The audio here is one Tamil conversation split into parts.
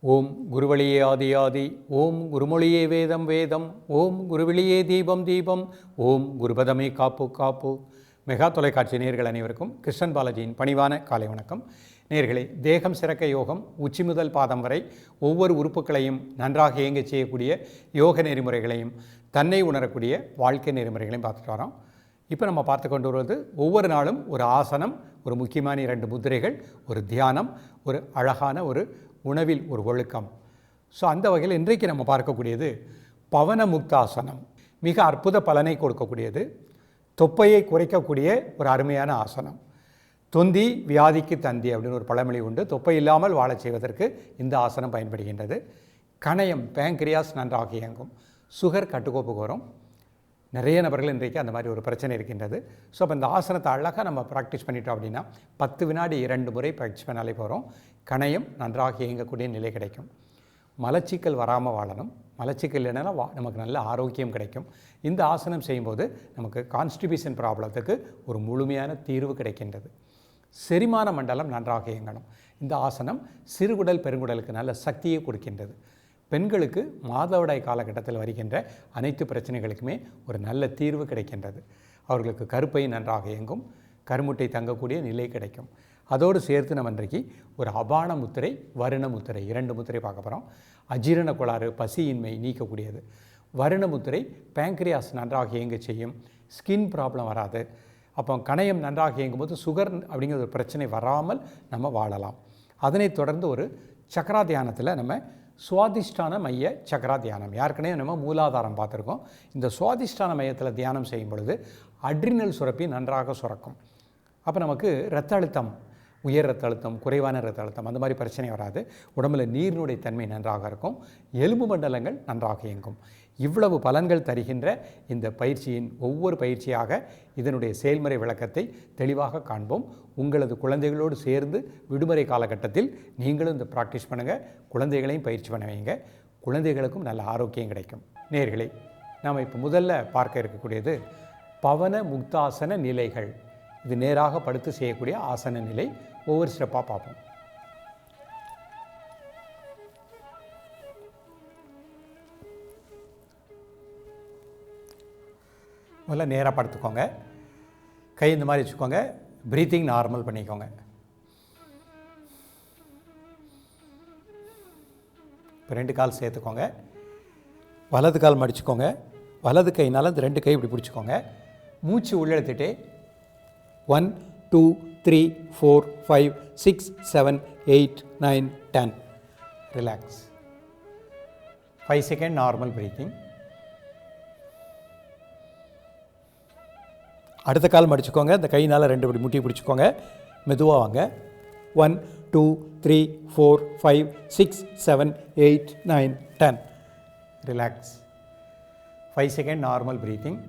ஓம் குருவழியே ஆதி ஆதி, ஓம் குருமொழியே வேதம் வேதம், ஓம் குருவெளியே தீபம் தீபம், ஓம் குருபதமே காப்பு காப்பு. மெகா தொலைக்காட்சி நேயர்கள் அனைவருக்கும் கிருஷ்ணன் பாலாஜியின் பணிவான காலை வணக்கம். நேயர்களே, தேகம் சிறக்க யோகம், உச்சி முதல் பாதம் வரை ஒவ்வொரு உறுப்புகளையும் நன்றாக இயங்க செய்யக்கூடிய யோக நெறிமுறைகளையும் தன்னை உணரக்கூடிய வாழ்க்கை நெறிமுறைகளையும் பார்த்துட்டு வரோம். இப்போ நம்ம பார்த்து கொண்டு வருவது ஒவ்வொரு நாளும் ஒரு ஆசனம், ஒரு முக்கியமான 2 முத்திரைகள், ஒரு தியானம், ஒரு அழகான ஒரு உணவில் ஒரு ஒழுக்கம். ஸோ அந்த வகையில் இன்றைக்கு நம்ம பார்க்கக்கூடியது பவன முக்தாசனம். மிக அற்புத பலனை கொடுக்கக்கூடியது, தொப்பையை குறைக்கக்கூடிய ஒரு அருமையான ஆசனம். தொந்தி வியாதிக்கு தந்தி அப்படின்னு ஒரு பழமொழி உண்டு. தொப்பை இல்லாமல் வாழச் செய்வதற்கு இந்த ஆசனம் பயன்படுகின்றது. கணையம் பேங்க்ரியாஸ் நன்றாக இயங்கும், சுகர் கட்டுக்கோப்புக்கு வரும். நிறைய நபர்கள் இன்றைக்கு அந்த மாதிரி ஒரு பிரச்சனை இருக்கின்றது. ஸோ அப்போ இந்த ஆசனத்தை அழகாக நம்ம ப்ராக்டிஸ் பண்ணிட்டோம் அப்படின்னா 10 வினாடி 2 முறை பயிற்சி பண்ணாலே போகிறோம். கணையம் நன்றாக இயங்கக்கூடிய நிலை கிடைக்கும். மலச்சிக்கல் வராமல் வாழணும். மலச்சிக்கல் இல்லைன்னா நமக்கு நல்ல ஆரோக்கியம் கிடைக்கும். இந்த ஆசனம் செய்யும்போது நமக்கு கான்ஸ்டிபேஷன் ப்ராப்ளத்துக்கு ஒரு முழுமையான தீர்வு கிடைக்கின்றது. செரிமான மண்டலம் நன்றாக இயங்கணும். இந்த ஆசனம் சிறுகுடல் பெருங்குடலுக்கு நல்ல சக்தியை கொடுக்கின்றது. பெண்களுக்கு மாதவிடாய் காலகட்டத்தில் வருகின்ற அனைத்து பிரச்சனைகளுக்குமே ஒரு நல்ல தீர்வு கிடைக்கின்றது. அவர்களுக்கு கருப்பை நன்றாக இயங்கும், கருமுட்டை தங்கக்கூடிய நிலை கிடைக்கும். அதோடு சேர்த்து நம்ம இன்றைக்கு ஒரு அபான முத்திரை, வருண முத்திரை, 2 முத்திரை பார்க்க போகிறோம். அஜீரண கோளாறு, பசியின்மை நீக்கக்கூடியது. வருண முத்திரை பேங்க்ரியாஸ் நன்றாக இயங்க செய்யும், ஸ்கின் ப்ராப்ளம் வராது. அப்போ கணையம் நன்றாக இயங்கும்போது சுகர் அப்படிங்கிற ஒரு பிரச்சனை வராமல் நம்ம வாழலாம். அதனைத் தொடர்ந்து ஒரு சக்கரா தியானத்தில் நம்ம சுவாதிஷ்டான மைய சக்கரா தியானம், ஏற்கனவே நம்ம மூலாதாரம் பார்த்துருக்கோம். இந்த சுவாதிஷ்டான மையத்தில் தியானம் செய்யும் பொழுது அட்ரினல் சுரப்பி நன்றாக சுரக்கும். அப்போ நமக்கு இரத்த அழுத்தம், உயர் இரத்த அழுத்தம், குறைவான இரத்த அழுத்தம், அந்த மாதிரி பிரச்சனை வராது. உடம்புல நீரினுடைய தன்மை நன்றாக இருக்கும், எலும்பு மண்டலங்கள் நன்றாக இயங்கும். இவ்வளவு பலன்கள் தருகின்ற இந்த பயிற்சியின் ஒவ்வொரு பயிற்சியாக இதனுடைய செயல்முறை விளக்கத்தை தெளிவாக காண்போம். உங்களது குழந்தைகளோடு சேர்ந்து விடுமுறை காலகட்டத்தில் நீங்களும் இந்த ப்ராக்டிஸ் பண்ணுங்கள். குழந்தைகளையும் பயிற்சி பண்ண வைங்க. குழந்தைகளுக்கும் நல்ல ஆரோக்கியம் கிடைக்கும். நேயர்களே, நாம் இப்போ முதல்ல பார்க்க இருக்கக்கூடியது பவன முக்தாசன நிலைகள். இது நேராக படுத்து செய்யக்கூடிய ஆசன நிலை. ஒவ்வொரு ஸ்டெப்பாக பார்ப்போம். முதல்ல நேராக படுத்துக்கோங்க. கை இந்த மாதிரி வச்சுக்கோங்க. ப்ரீத்திங் நார்மல் பண்ணிக்கோங்க. இப்போ 2 கால் சேர்த்துக்கோங்க. வலது கால் மடிச்சுக்கோங்க. வலது கையினால் இந்த 2 கை இப்படி பிடிச்சிக்கோங்க. மூச்சு உள்ளெழுத்துட்டே 1 2 3 4 5 6 7 8 9 10. ரிலாக்ஸ். 5 second normal breathing. அடுத்த கால் மடிச்சுக்கோங்க. இந்த கையினால் 2 இப்படி முட்டி பிடிச்சிக்கோங்க. மெதுவாக வாங்க. 1 2 3 4 5 6 7 8 9 10. ரிலாக்ஸ். 5 second normal breathing.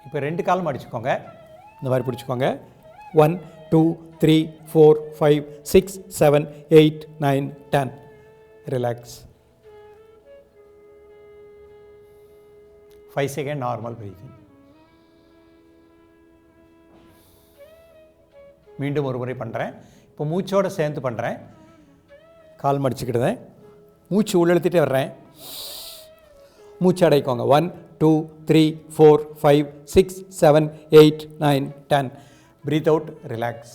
இப்போ 2 கால் மடிச்சுக்கோங்க. இந்த மாதிரி பிடிச்சிக்கோங்க. 1 2 3 4 5 6 7 8 9 10. ரிலாக்ஸ். 5 second normal breathing. மீண்டும் ஒரு முறை பண்ணுறேன். இப்போ மூச்சோடு சேர்ந்து பண்ணுறேன். கால் மடிச்சுக்கிடுவேன். மூச்சு உள்ளெழுத்திட்டே வர்றேன். மூச்சு அடைக்கோங்க. 1 2 3 4 5 6 7 8 9 10. Breathe out. ரிலாக்ஸ்.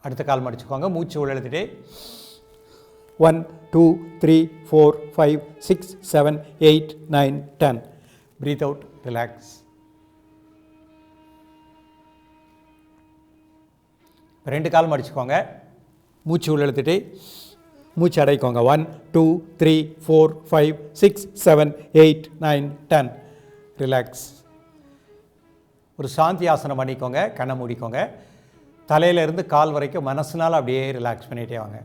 அடுத்த கால் மடிச்சுக்கோங்க. மூச்சு உள்ளெழுத்திட்டே 1 2 3 4 5 6 7 8 9 10. Breathe out. ரிலாக்ஸ். 2 கால் மடிச்சுக்கோங்க. மூச்சு உள்ளெழுத்துட்டு மூச்சு அடைக்கோங்க. 1 2 3 4 5 6 7 8 9 10. ரிலாக்ஸ். ஒரு சாந்தி ஆசனம் பண்ணிக்கோங்க. கண்ணை மூடிக்கோங்க. தலையிலேருந்து கால் வரைக்கும் மனசுனால் அப்படியே ரிலாக்ஸ் பண்ணிகிட்டே வாங்க.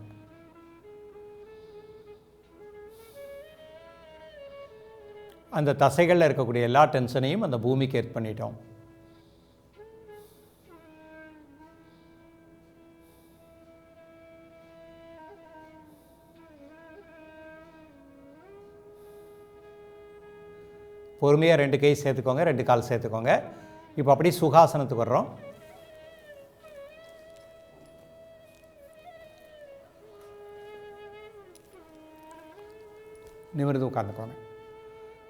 அந்த தசைகளில் இருக்கக்கூடிய எல்லா டென்ஷனையும் அந்த பூமிக்கு ஏற்ப பண்ணிட்டோம். பொறுமையாக 2 கை சேர்த்துக்கோங்க, 2 கால் சேர்த்துக்கோங்க. இப்போ அப்படியே சுகாசனத்துக்கு வர்றோம். நிமிர்ந்து உட்காந்துக்கோங்க.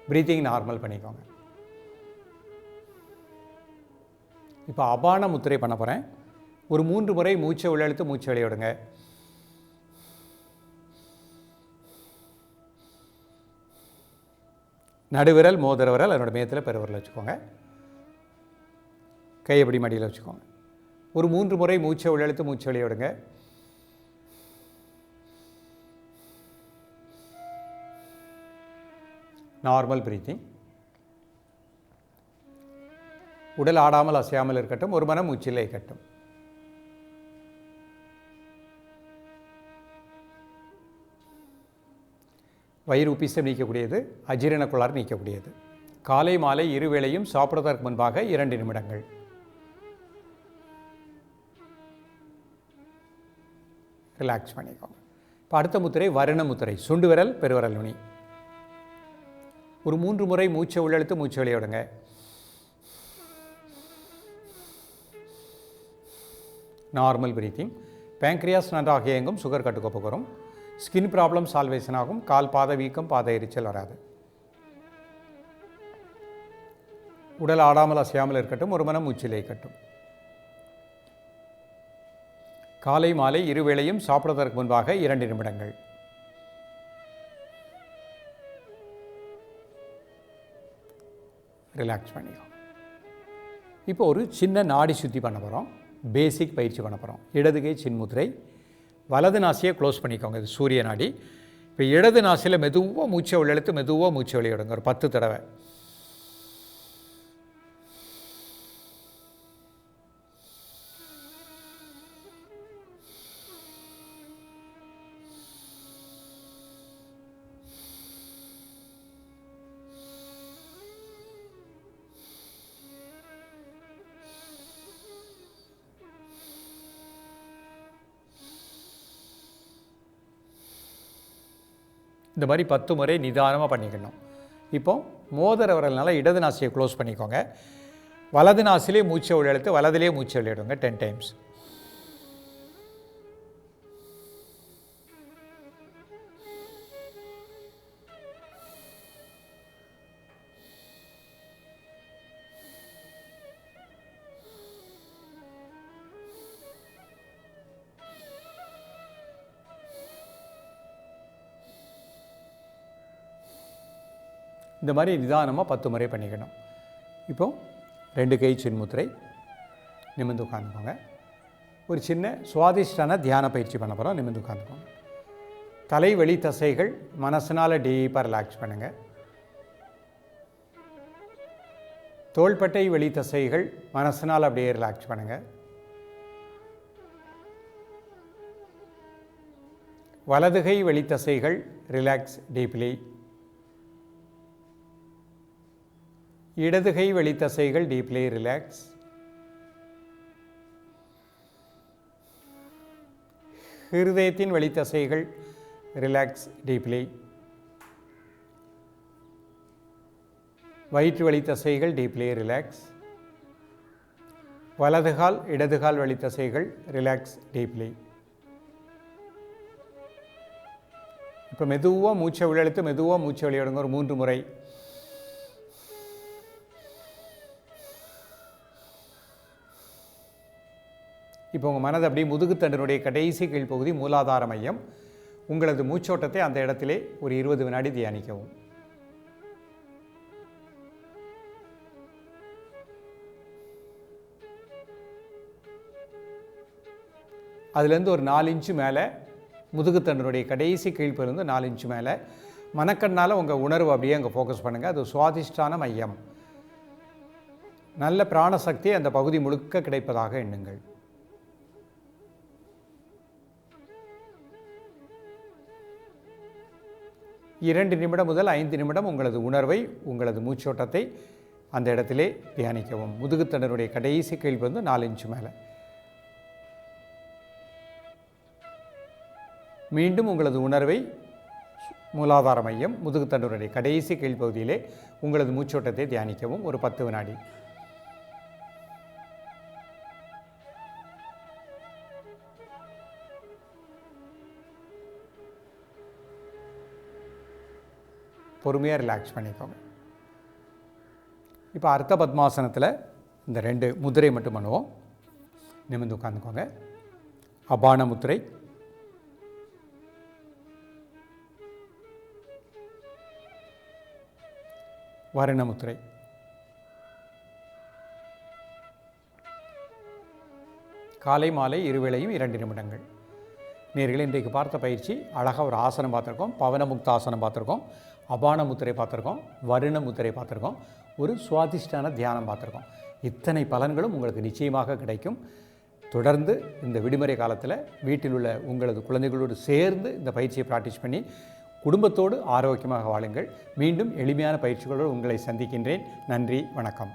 ப்ரீத்திங் நார்மல் பண்ணிக்கோங்க. இப்போ அபான முத்திரை பண்ண போகிறேன். ஒரு 3 முறை மூச்சை உள்ளெழுத்து மூச்சை வெளியே விடுங்க. நடுவிரல் மோதிர விரல் அதனோட மேத்தில் பெருவிரல் வச்சுக்கோங்க. கை எப்படி மடியில் வச்சுக்கோங்க. ஒரு 3 முறை மூச்சை உள்ளெழுத்து மூச்சை வெளியே விடுங்க. Normal breathing. உடல் ஆடாமல் அசையாமல் இருக்கட்டும். ஒரு மனம் மூச்சில் இருக்கட்டும். வயிறு உப்பிசம் நீக்கக்கூடியது, அஜீரண கோளாறு நீக்கக்கூடியது. காலை மாலை இருவேளையும் சாப்பிடுவதற்கு முன்பாக 2 நிமிடங்கள். ரிலாக்ஸ் பண்ணிக்கோங்க. இப்போ அடுத்த முத்திரை வருண முத்திரை. சுண்டு விரல் பெருவிரல் நுனி. ஒரு 3 முறை மூச்சை உள்ளெழுத்து மூச்சை வெளியே விடுங்க. Normal breathing. பேங்க்ரியாஸ் நன்றாக இயங்கும், சுகர் கட்டுக்கோப்பு வரும், ஸ்கின் ப்ராப்ளம் சால்வேஷன் ஆகும், கால் பாத வீக்கம் பாத எரிச்சல் வராது. உடல் ஆடாமல் அசையாமல் இருக்கட்டும். ஒரு மனம் மூச்சில் இருக்கட்டும். காலை மாலை இருவேளையும் சாப்பிடுவதற்கு முன்பாக 2 நிமிடங்கள். ரிலாக்ஸ் பண்ணிக்கோங்க. இப்போ ஒரு சின்ன நாடி சுத்தி பண்ண போகிறோம். பேசிக் பயிற்சி பண்ண போகிறோம். இடது கை சின்முத்திரை. வலது நாசியை க்ளோஸ் பண்ணிக்கோங்க. இது சூரிய நாடி. இப்போ இடது நாசியில் மெதுவாக மூச்சை உள்ளெழுத்து மெதுவாக மூச்சை வெளியே விடுங்க. ஒரு 10 தடவை. இந்த மாதிரி 10 முறை நிதானமாக பண்ணிக்கணும். இப்போ மோதிர விரல்னால இடது நாசியை க்ளோஸ் பண்ணிக்கோங்க. வலது நாசிலே மூச்சை உள்ளெழுத்து வலதிலே மூச்சை வெளியிடுங்க 10 டைம்ஸ். இந்த மாதிரி நிதானமாக 10 முறை பண்ணிக்கணும். இப்போ 2 கை சின்முத்திரை. நிமிர்ந்து உட்காந்துக்கோங்க. ஒரு சின்ன சுவாதிஷ்டான தியான பயிற்சி பண்ண போகிறோம். நிமிர்ந்து உட்காந்துக்கோங்க. தலை வெளி தசைகள் மனசினால் டீப்பாக ரிலாக்ஸ் பண்ணுங்கள். தோள்பட்டை வெளி தசைகள் மனசினால் அப்படியே ரிலாக்ஸ் பண்ணுங்கள். வலதுகை வெளி தசைகள் ரிலாக்ஸ் டீப்லி. இடதுகை வெளி தசைகள் டீப்லி ரிலாக்ஸ். ஹிருதயத்தின் வெளி தசைகள் ரிலாக்ஸ் டீப்லி. வயிற்று வெளி தசைகள் டீப்லி ரிலாக்ஸ். வலதுகால் இடதுகால் வெளி தசைகள் ரிலாக்ஸ் டீப்லி. இப்போ மெதுவாக மூச்சை உள்ளெழுத்து மெதுவாக மூச்சை வெளியிடுங்க. ஒரு 3 முறை. இப்போ உங்கள் மனது அப்படியே முதுகுத்தண்டினுடைய கடைசி கீழ்ப்பகுதி மூலாதார மையம். உங்களது மூச்சோட்டத்தை அந்த இடத்திலே ஒரு 20 வினாடி தியானிக்கவும். அதுலேருந்து ஒரு 4 இன்ச்சு மேலே முதுகுத்தண்டினுடைய கடைசி கீழ்ப்பிலிருந்து 4 இன்ச்சு மேலே மனக்கண்ணால் உங்கள் உணர்வு அப்படியே அங்கே ஃபோக்கஸ் பண்ணுங்கள். அது சுவாதிஷ்டான மையம். நல்ல பிராணசக்தி அந்த பகுதி முழுக்க கிடைப்பதாக எண்ணுங்கள். இரண்டு நிமிடம் முதல் 5 நிமிடம் உங்களது உணர்வை உங்களது மூச்சோட்டத்தை அந்த இடத்திலே தியானிக்கவும். முதுகுத்தண்டனுடைய கடைசி கீழ் வந்து 4 இன்ச்சு மேலே. மீண்டும் உங்களது உணர்வை மூலாதார மையம், முதுகுத்தண்டுடைய கடைசி கீழ்ப்பகுதியிலே உங்களது மூச்சோட்டத்தை தியானிக்கவும். ஒரு 10 வினாடி. பொறுமையாக ரிலாக்ஸ் பண்ணிக்கோங்க. இப்போ அர்த்த பத்மாசனத்தில் இந்த 2 முதிரை மட்டும் பண்ணுவோம். நிமிர்ந்து உட்காந்துக்கோங்க. அபான முத்திரை, வருண முத்திரை. காலை மாலை இருவேளையும் 2 நிமிடங்கள். நேயர்களே, இன்றைக்கு பார்த்த பயிற்சி அழகாக ஒரு ஆசனம் பார்த்துருக்கோம், பவனமுக்தாசனம் பார்த்துருக்கோம், அபான முத்திரை பார்த்துருக்கோம், வருண முத்திரை பார்த்துருக்கோம், ஒரு சுவாதிஷ்டான தியானம் பார்த்துருக்கோம். இத்தனை பலன்களும் உங்களுக்கு நிச்சயமாக கிடைக்கும். தொடர்ந்து இந்த விடுமுறை காலத்தில் வீட்டில் உள்ள உங்களது குழந்தைகளோடு சேர்ந்து இந்த பயிற்சியை ப்ராக்டிஸ் பண்ணி குடும்பத்தோடு ஆரோக்கியமாக வாழுங்கள். மீண்டும் எளிமையான பயிற்சிகளோடு உங்களை சந்திக்கின்றேன். நன்றி, வணக்கம்.